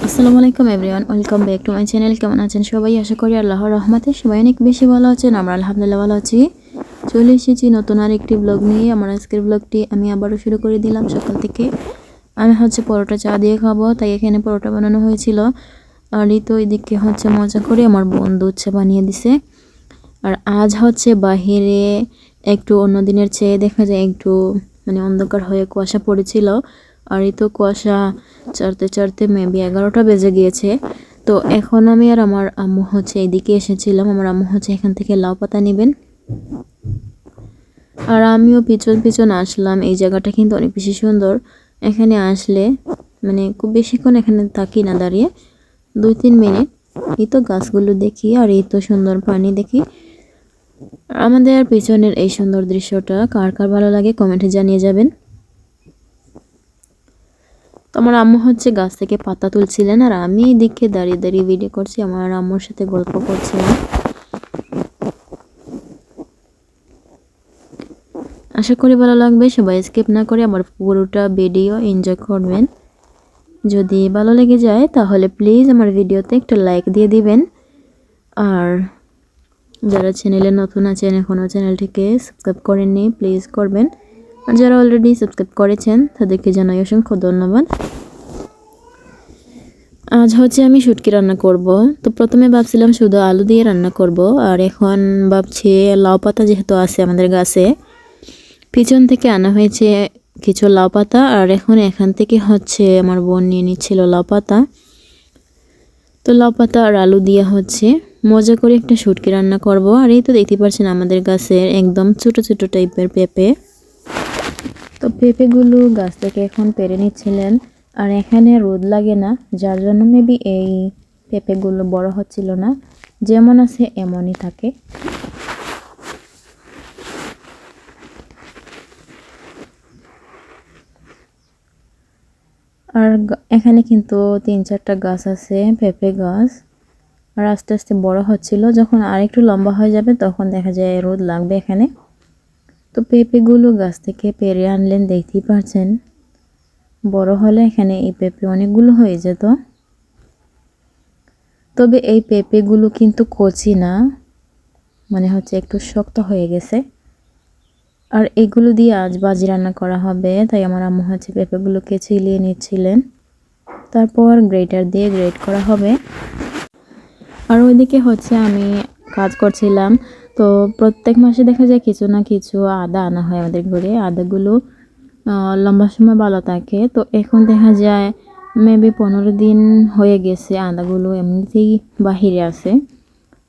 আসসালামু আলাইকুম everyone, welcome back to my channel. কেমন আছেন সবাই? আশা করি আল্লাহর রহমতে সবাই অনেক বেশি ভালো আছেন। আমরা আলহামদুলিল্লাহ ভালো আছি। চলে এসেছি নতুন আর একটি ব্লগ নিয়ে। আমার আজকের ব্লগটি আমি আবারও শুরু করে দিলাম সকাল থেকে। আমি পরোটা চা দিয়ে খাবো, তাই এখানে পরোটা বানানো হয়েছিল। আর এই তো এদিকে মজা করে আমার বোন দুধ চা বানিয়ে দিছে। আর আজ বাহিরে একটু অন্য দিনের চেয়ে দেখা যায় একটু অন্ধকার হয়ে কুয়াশা পড়েছিল। আর এই তো কুয়াশা চড়তে চড়তে মেবি 11টা বেজে গিয়েছে। তো এখন আমি আর আমার আম্মু এইদিকে এসেছিলাম। আমার আম্মু এখান থেকে লাউ পাতা নেবেন, আর আমিও পিছন পিছন আসলাম। এই জায়গাটা কিন্তু অনেক বেশি সুন্দর। এখানে আসলে খুব বেশিক্ষণ এখানে থাকি না দাঁড়িয়ে, 2-3 মিনিট এই তো গাছগুলো দেখি আর এই তো সুন্দর পানি দেখি। আমাদের পিছনের এই সুন্দর দৃশ্যটা কার কার ভালো লাগে কমেন্টে জানিয়ে যাবেন। তো আমার আম্মু গাছ থেকে পাতা তুলছিলেন, আর আমি এদিকে দাঁড়িয়ে দাঁড়িয়ে ভিডিও করছি, আমার আম্মুর সাথে গল্প করছিলাম। আশা করি ভালো লাগবে, সবাই স্কিপ না করে আমার পুরোটা ভিডিও এনজয় করবেন। যদি ভালো লেগে যায় তাহলে প্লিজ আমার ভিডিওতে একটা লাইক দিয়ে দিবেন। আর যারা চ্যানেলে নতুন আছেন এখনও চ্যানেলটিকে সাবস্ক্রাইব করেননি প্লিজ করবেন, আর যারা অলরেডি সাবস্ক্রাইব করেছেন তাদেরকে জানাই অসংখ্য ধন্যবাদ। আজ আমি শুটকি রান্না করব। তো প্রথমে ভাবছিলাম শুধু আলু দিয়ে রান্না করব, আর এখন ভাবছি লাউ পাতা যেহেতু আছে আমাদের গাছে, পিছন থেকে আনা হয়েছে কিছু লাউ পাতা, আর এখন এখান থেকে আমার বোন নিয়ে নিচ্ছিল লাউ পাতা। তো লাউ পাতা আর আলু দিয়ে মজা করে একটা শুটকি রান্না করব। আর এই তো দেখতে পাচ্ছেন আমাদের গাছের একদম ছোট ছোট টাইপের পেঁপে। তো পেঁপেগুলো গাছ থেকে এখন পেরে নিচ্ছিলেন, আর এখানে রোদ লাগে না, যার জন্য মেবি এই পেঁপেগুলো বড় হচ্ছিল না, যেমন আছে এমনই থাকে। আর এখানে কিন্তু 3-4টা গাছ আছে পেঁপে গাছ, আর আস্তে আস্তে বড় হচ্ছিল। যখন আর একটু লম্বা হয়ে যাবে তখন দেখা যায় রোদ লাগবে এখানে। তো পেঁপেগুলো গাছ থেকে পেরে আনলেন, দেখতেই পাচ্ছেন। বড় হলে এখানে এই পেঁপে অনেকগুলো হয়ে যেত। তবে এই পেঁপেগুলো কিন্তু কচি না, একটু শক্ত হয়ে গেছে। আর এগুলো দিয়ে আজ ভাজি রান্না করা হবে, তাই আমার আম্মু পেঁপেগুলোকে ছিলিয়ে নিচ্ছিলেন, তারপর গ্রেটার দিয়ে গ্রেট করা হবে। আর ওইদিকে আমি কাজ করছিলাম। তো প্রত্যেক মাসে দেখা যায় কিছু না কিছু আদা আনা হয় আমাদের ঘরে। আদাগুলো লম্বা সময় ভালো থাকে। তো এখন দেখা যায় মেবি 15 দিন হয়ে গেছে আদাগুলো এমনিতেই বাহিরে আছে।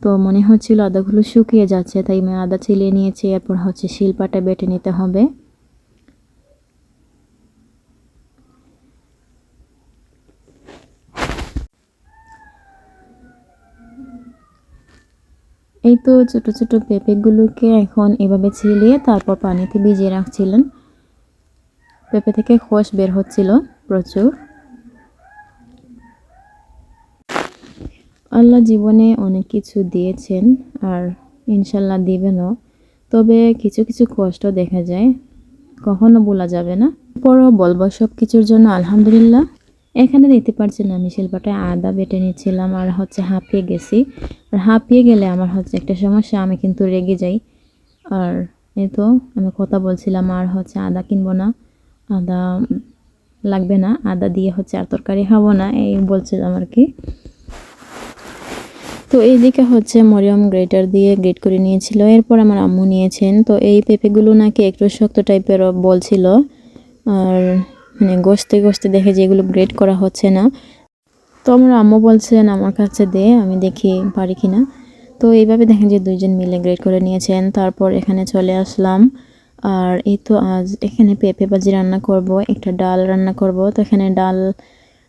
তো মনে হচ্ছিল আদাগুলো শুকিয়ে যাচ্ছে, তাই আমি আদা ছিলিয়ে নিয়েছি। এরপর শিলপাটা বেটে নিতে হবে। এই তো ছোট ছোট পেঁপেগুলোকে এখন এভাবে ছিলিয়ে তারপর পানিতে ভিজিয়ে রাখছিলেন। পেঁপে থেকে খোস বের হচ্ছিল প্রচুর। আল্লাহ জীবনে অনেক কিছু দিয়েছেন, আর ইনশাল্লাহ দিবেনও। তবে কিছু কিছু কষ্ট দেখা যায়, কখনো ভোলা যাবে না। পরও বলবো সব কিছুর জন্য আলহামদুলিল্লাহ। এখানে দেখতে পাচ্ছেন আমি শিলপাটায় আদা বেটে নিচ্ছিলাম, আর হাঁপিয়ে গেছি। আর হাঁপিয়ে গেলে আমার একটা সমস্যা, আমি কিন্তু রেগে যাই। আর এই তো আমি কথা বলছিলাম, আর আদা কিনবো না, আদা লাগবে না, আদা দিয়ে আর তরকারি খাবো না, এই বলছিলাম আর কি। তো এইদিকে মরিয়ম গ্রেটার দিয়ে গ্রেট করে নিয়েছিল। এরপর আমার আম্মু নিয়েছেন। তো এই পেঁপেগুলো নাকি একটু শক্ত টাইপের বলছিল, আর ঘষতে ঘষতে দেখে যে এগুলো গ্রেট করা হচ্ছে না। তো আমার আম্মু বলছেন আমার কাছে দে, আমি দেখি পারি কিনা। তো এইভাবে দেখেন যে দুইজন মিলে গ্রেট করে নিয়েছেন। তারপর এখানে চলে আসলাম। আর এই তো আজ এখানে পেঁপে ভাজি রান্না করব, একটা ডাল রান্না করব। তো এখানে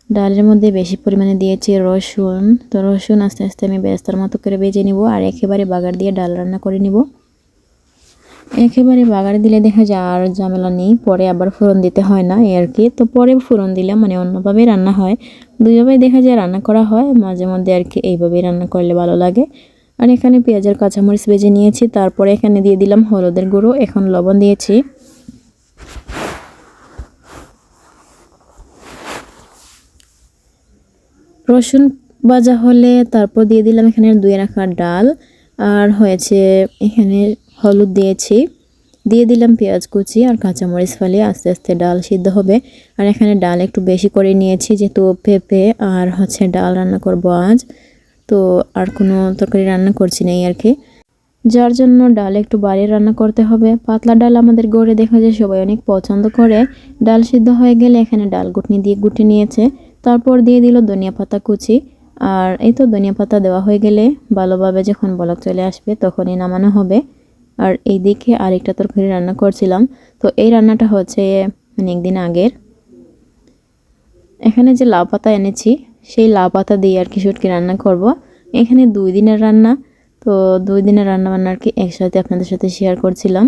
ডালের মধ্যে বেশি পরিমাণে দিয়েছি রসুন। তো রসুন আস্তে আস্তে আমি বেরেস্তার মতো করে ভেজে নিব, আর একেবারে বাগার দিয়ে ডাল রান্না করে নিব। একেবারে বাগারে দিলে দেখা যায় আর ঝামেলা নেই, পরে আবার ফোড়ন দিতে হয় না এই আর কি। তো পরে ফোড়ন দিলে অন্যভাবে রান্না হয়, দুইভাবে দেখা যায় রান্না করা হয় মাঝে মধ্যে আর কি। এইভাবেই রান্না করলে ভালো লাগে। আর এখানে পেঁয়াজের কাঁচামরিচ ভেজে নিয়েছি, তারপরে এখানে দিয়ে দিলাম হলুদের গুঁড়ো, এখন লবণ দিয়েছি। রসুন ভাজা হলে তারপর দিয়ে দিলাম এখানে ধুয়ে রাখা ডাল, আর হয়েছে এখানে হলুদ দিয়েছি, দিয়ে দিলাম পেঁয়াজ কুচি আর কাঁচামরিচ ফালিয়ে আস্তে আস্তে ডাল সিদ্ধ হবে। আর এখানে ডাল একটু বেশি করে নিয়েছি যেহেতু পেঁপে আর হচ্ছে ডাল রান্না করব আজ, তো আর কোনো তরকারি রান্না করছি না আর কি, যার জন্য ডাল একটু বাড়িয়ে রান্না করতে হবে। পাতলা ডাল আমাদের গড়ে দেখা যায় সবাই অনেক পছন্দ করে। ডাল সিদ্ধ হয়ে গেলে এখানে ডাল ঘুটনি দিয়ে গুটে নিয়েছে, তারপর দিয়ে দিল ধনিয়া পাতা কুচি। আর এই তো ধনিয়া পাতা দেওয়া হয়ে গেলে ভালোভাবে যখন বলক চলে আসবে তখনই নামানো হবে। আর এই দিকে আরেকটা তরকারি রান্না করছিলাম, তো এই রান্নাটা হচ্ছে মানে একদিন আগের। এখানে যে লাউ পাতা এনেছি সেই লাউ পাতা দিয়ে আর কি শুটকি রান্না করব। এখানে 2 দিনের রান্না, তো 2 দিনের রান্না বান্না আর কি একসাথে আপনাদের সাথে শেয়ার করছিলাম।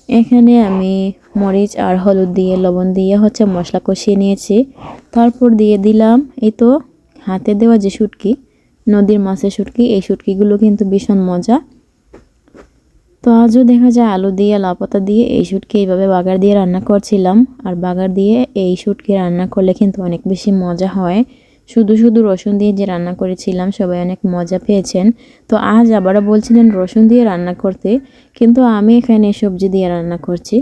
এখানে আমি মরিচ আর হলুদ দিয়ে লবণ দিয়ে হচ্ছে মশলা কষিয়ে নিয়েছি, তারপর দিয়ে দিলাম এই তো হাতে দেওয়া যে শুটকি, নদীর মাছের শুটকি, এই শুটকিগুলো কিন্তু ভীষণ মজা। তো আজও দেখা যায় আলু দিয়ে লাউ পাতা দিয়ে এই শুটকি এইভাবে বাগার দিয়ে রান্না করছিলাম। আর বাগার দিয়ে এই শুটকি রান্না করলে কিন্তু অনেক বেশি মজা হয়। শুধু শুধু রসুন দিয়ে যে রান্না করেছিলাম সবাই অনেক মজা পেয়েছেন, তো আজ আবারও বলছিলেন রসুন দিয়ে রান্না করতে, কিন্তু আমি এখানে সবজি দিয়ে রান্না করছি।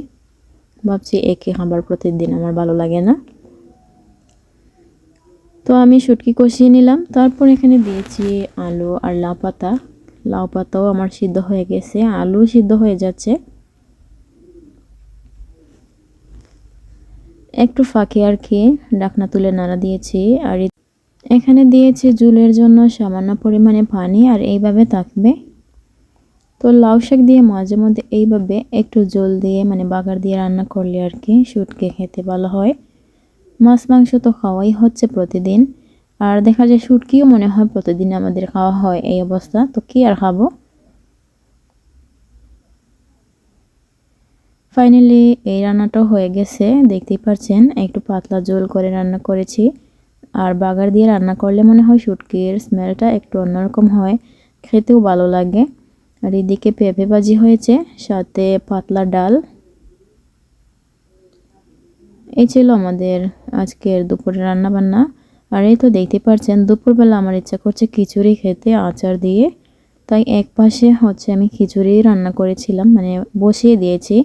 ভাবছি একই খাবার প্রতিদিন আমার ভালো লাগে না, তো আমি শুটকি কষিয়ে নিলাম। তারপর এখানে দিয়েছি আলু আর লাউ পাতা, লাউ পাতাও আমার সিদ্ধ হয়ে গেছে, আলু সিদ্ধ হয়ে যাচ্ছে। একটু ফাঁকে আর কি ঢাকনা তুলে নাড়া দিয়েছি। আর এখানে দিয়েছি ঝোলের জন্য সামান্য পরিমাণে পানি, আর এইভাবে থাকবে। তো লাউ শাক দিয়ে মাঝে মধ্যে এইভাবে একটু ঝোল দিয়ে মানে বাগার দিয়ে রান্না করলে আর কি শুটকি খেতে ভালো হয়। মাছ মাংস তো খাওয়াই হচ্ছে প্রতিদিন, আর দেখা যায় শুটকিও মনে হয় প্রতিদিন আমাদের খাওয়া হয়, এই অবস্থা তো কি আর খাবো। ফাইনালি এই রান্নাটাও হয়ে গেছে, দেখতেই পাচ্ছেন একটু পাতলা ঝোল করে রান্না করেছি। আর বাগার দিয়ে রান্না করলে মনে হয় শুটকির স্মেলটা একটু অন্যরকম হয়, খেতেও ভালো লাগে। আর এদিকে পেঁপে ভাজি হয়েছে, সাথে পাতলা ডাল। এই ছিল আমাদের আজকের দুপুরে রান্না বান্না। আর এই তো দেখতে পাচ্ছেন দুপুরবেলা আমার ইচ্ছা করছে খিচুড়ি খেতে আচার দিয়ে, তাই এক পাশে হচ্ছে আমি খিচুড়ি রান্না করেছিলাম মানে বসিয়ে দিয়েছি,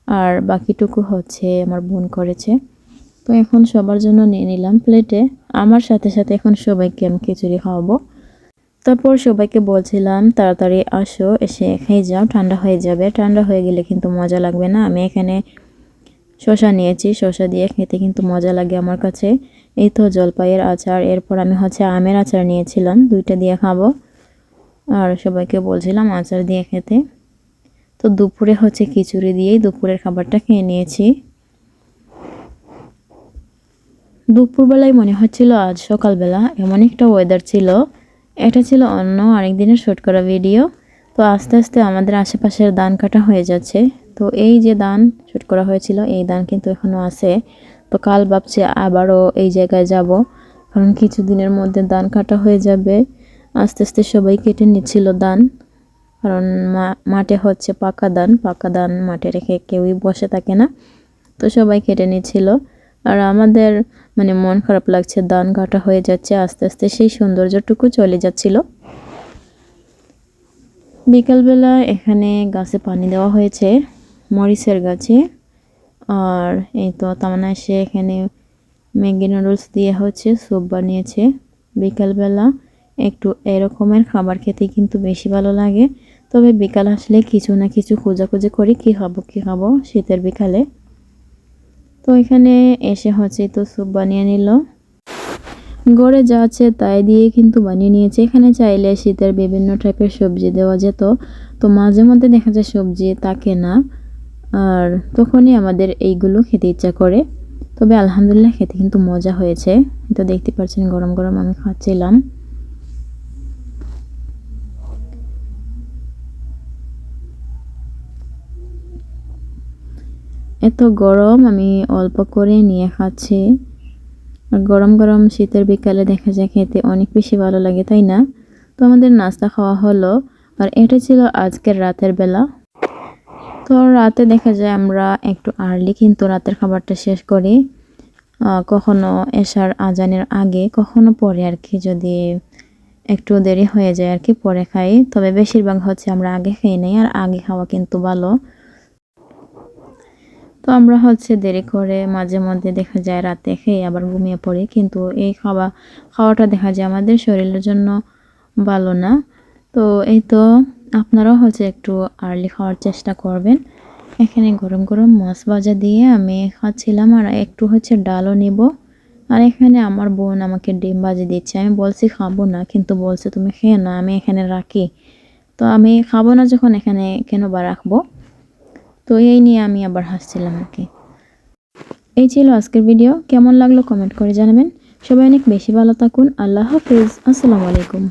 আর বাকিটুকু হচ্ছে আমার বোন করেছে। তো এখন সবার জন্য নিয়ে নিলাম প্লেটে, আমার সাথে সাথে এখন সবাইকে আমি খিচুড়ি খাওয়াবো। তারপর সবাইকে বলছিলাম তাড়াতাড়ি আসো, এসে খেয়ে যাও, ঠান্ডা হয়ে যাবে, ঠান্ডা হয়ে গেলে কিন্তু মজা লাগবে না। আমি এখানে শসা নিয়েছি, শসা দিয়ে খেতে কিন্তু মজা লাগে আমার কাছে। এই তো জলপাইয়ের আচার, এরপর আমি হচ্ছে আমের আচার নিয়েছিলাম, 2টা দিয়ে খাবো। আর সবাইকে বলছিলাম আচার দিয়ে খেতে। তো দুপুরে হচ্ছে খিচুড়ি দিয়েই দুপুরের খাবারটা খেয়ে নিয়েছি। দুপুরবেলায় মনে হচ্ছিল আজ সকালবেলা এমন একটা ওয়েদার ছিল, এটা ছিল অন্য আরেকদিনের শুট করা ভিডিও। তো আস্তে আস্তে আমাদের আশেপাশের ধান কাটা হয়ে যাচ্ছে, তো এই যে ধান শুট করা হয়েছিল এই ধান কিন্তু এখনও আছে। তো কাল ভাবছি আবারও এই জায়গায় যাব, কারণ কিছুদিনের মধ্যে ধান কাটা হয়ে যাবে। আস্তে আস্তে সবাই কেটে নিচ্ছিল ধান, কারণ মাঠে হচ্ছে পাকা ধান মাঠে রেখে কেউই বসে থাকে না, তো সবাই কেটে নিচ্ছিল। আর আমাদের মানে মন খারাপ লাগছে, ধান কাটা হয়ে যাচ্ছে আস্তে আস্তে, সেই সৌন্দর্যটুকু চলে যাচ্ছিল। বিকালবেলা এখানে গাছে পানি দেওয়া হয়েছে, মরিচের গাছে। আর এই তো তামান্না এসে এখানে ম্যাগি নুডলস দিয়ে হচ্ছে স্যুপ বানিয়েছে। বিকালবেলা একটু এরকমের খাবার খেতে কিন্তু বেশি ভালো লাগে, তবে বিকাল আসলে কিছু না কিছু খোঁজাখুঁজি করি কী খাবো শীতের বিকালে। তো এখানে এসে হচ্ছে তো স্যুপ বানিয়ে নিল, ঘরে যা আছে তাই দিয়ে কিন্তু বানিয়ে নিয়েছে। এখানে চাইলে শীতের বিভিন্ন টাইপের সবজি দেওয়া যেত, তো মাঝে মধ্যে দেখা যায় সবজি থাকে না, আর তখনই আমাদের এইগুলো খেতে ইচ্ছা করে। তবে আলহামদুলিল্লাহ খেতে কিন্তু মজা হয়েছে। তো দেখতে পাচ্ছেন গরম গরম আমি খাচ্ছিলাম। এত গরম আমি অল্প করে নিয়ে খাচ্ছি, আর গরম গরম শীতের বিকালে দেখা যায় খেতে অনেক বেশি ভালো লাগে, তাই না? তো আমাদের নাস্তা খাওয়া হলো, আর এটা ছিল আজকের রাতের বেলা। তো রাতে দেখা যায় আমরা একটু আর্লি কিন্তু রাতের খাবারটা শেষ করি। কখনো এশার আজানের আগে, কখনো পরে আর কি, যদি একটু দেরি হয়ে যায় আর কি পরে খাই। তবে বেশিরভাগ হচ্ছে আমরা আগে খেয়ে নেই, আর আগে খাওয়া কিন্তু ভালো। তো আমরা হচ্ছে দেরি করে মাঝে মধ্যে দেখা যায় রাতে খেয়ে আবার ঘুমিয়ে পড়ি, কিন্তু এই খাওয়াটা দেখা যায় আমাদের শরীরের জন্য ভালো না। তো এই তো আপনারাও হচ্ছে একটু আর্লি খাওয়ার চেষ্টা করবেন। এখানে গরম গরম মাছ ভাজা দিয়ে আমি খাচ্ছিলাম, আর একটু হচ্ছে ডালও নিব। আর এখানে আমার বোন আমাকে ডিম ভাজি দিচ্ছে। আমি বলছি খাবো না, কিন্তু বলছে তুমি খেয়ে না, আমি এখানে রাখি। তো আমি খাবো না যখন এখানে কেন বা রাখবো। তো এই নিয়ে আমি আবার হাসছিলাম আর কি। এই ছিল আজকের ভিডিও। কেমন লাগলো কমেন্ট করে জানাবেন। সবাই অনেক বেশি ভালো থাকুন। আল্লাহ হাফিজ। আসসালামু আলাইকুম।